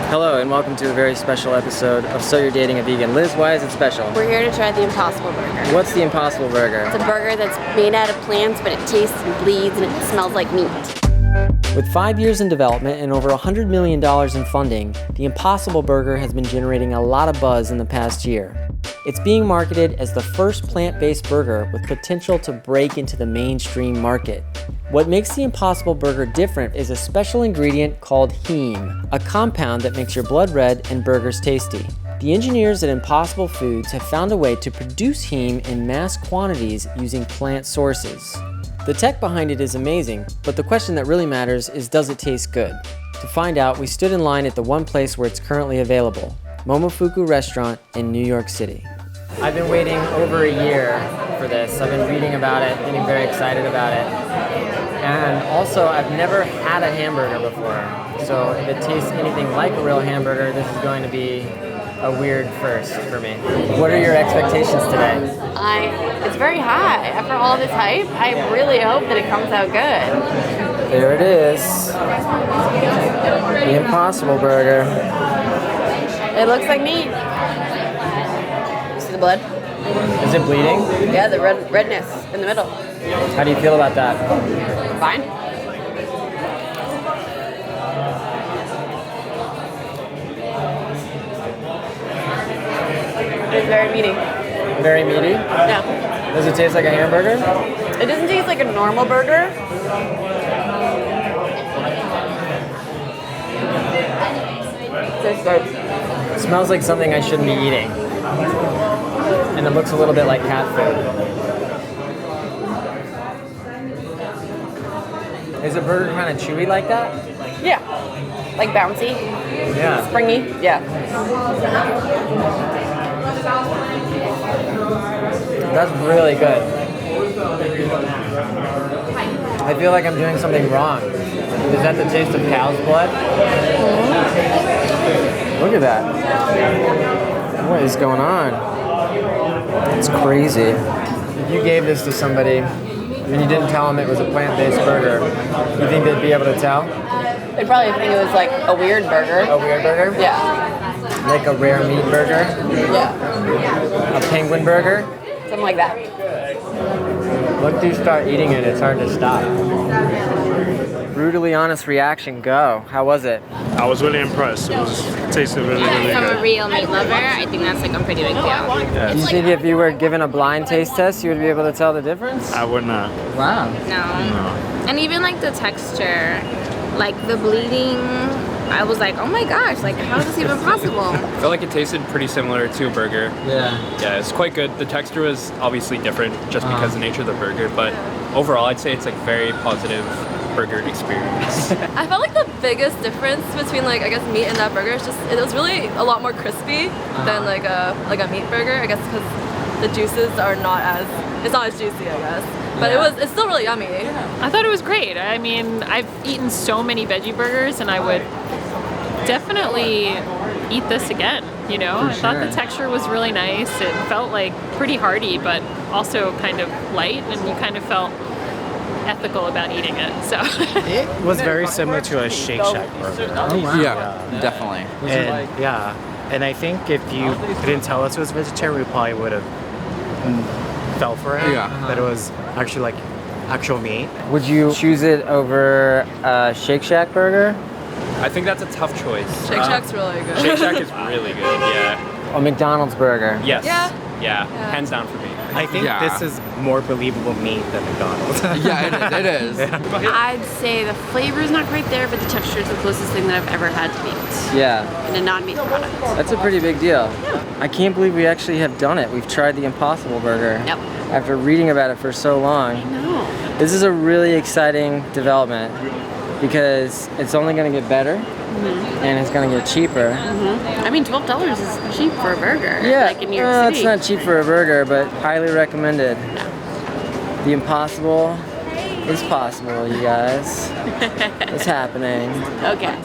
Hello and welcome to a very special episode of So You're Dating a Vegan. Liz, why is it special? We're here to try the Impossible Burger. What's the Impossible Burger? It's a burger that's made out of plants, but it tastes and bleeds and it smells like meat. With 5 years in development and over $100 million in funding, the Impossible Burger has been generating a lot of buzz in the past year. It's being marketed as the first plant-based burger with potential to break into the mainstream market. What makes the Impossible Burger different is a special ingredient called heme, a compound that makes your blood red and burgers tasty. The engineers at Impossible Foods have found a way to produce heme in mass quantities using plant sources. The tech behind it is amazing, but the question that really matters is, does it taste good? To find out, we stood in line at the one place where it's currently available, Momofuku Restaurant in New York City. I've been waiting over a year for this. I've been reading about it, getting very excited about it. And also, I've never had a hamburger before. So if it tastes anything like a real hamburger, this is going to be a weird first for me. What are your expectations today? It's very high. After all this hype, I really hope that it comes out good. There it is. The Impossible Burger. It looks like meat. See the blood? Is it bleeding? Yeah, the redness in the middle. How do you feel about that? Fine. It's very meaty. Very meaty? Yeah. Does it taste like a hamburger? It doesn't taste like a normal burger. Tastes good. It smells like something I shouldn't be eating. And it looks a little bit like cat food. Is a burger kind of chewy like that? Yeah. Like bouncy, Yeah. springy. Yeah. That's really good. I feel like I'm doing something wrong. Is that the taste of cow's blood? Mm-hmm. Look at that. What is going on? It's crazy. If you gave this to somebody and you didn't tell them it was a plant-based burger, you think they'd be able to tell? They'd probably think it was like a weird burger. A weird burger? Yeah. Like a rare meat burger? Yeah. A penguin burger? Something like that. Once you start eating it, it's hard to stop. Brutally honest reaction, go. How was it? I was really impressed. It tasted really, really From a good. real meat lover, I think that's like a pretty big deal. Do you think if you were given a blind taste test, you would be able to tell the difference? I would not. Wow. No. And even like the texture, like the bleeding, I was like, oh my gosh, like how is this even possible? I felt like it tasted pretty similar to a burger. Yeah. Yeah, it's quite good. The texture was obviously different just because of the nature of the burger, but overall I'd say it's like very positive burger experience. I felt like the biggest difference between like I guess meat and that burger is just it was really a lot more crispy than like a meat burger. I guess because the juices are not as juicy, I guess. But it's still really yummy. I thought it was great. I mean, I've eaten so many veggie burgers and I would definitely eat this again, you know? I thought the texture was really nice. It felt like pretty hearty, but also kind of light, and you kind of felt ethical about eating it, so. It was very similar to a Shake Shack burger. Oh, wow. Yeah, definitely. And I think if you didn't tell us it was vegetarian, we probably would have fell for it. Yeah. But it was actually like actual meat. Would you choose it over a Shake Shack burger? I think that's a tough choice. Shake Shack's really good. Shake Shack is really good, yeah. Or McDonald's burger? Yes. Yeah. Hands down for me. I think this is more believable meat than McDonald's. Yeah, it is. I'd say the flavor is not quite there, but the texture is the closest thing that I've ever had to meat. Yeah. In a non-meat product. That's a pretty big deal. I can't believe we actually have done it. We've tried the Impossible Burger. Yep. After reading about it for so long. No. This is a really exciting development because it's only going to get better and it's going to get cheaper. I mean, $12 is cheap for a burger. Yeah, Like in New York it's City. not cheap for a burger, but highly recommended. The impossible is possible, you guys. It's happening. Okay.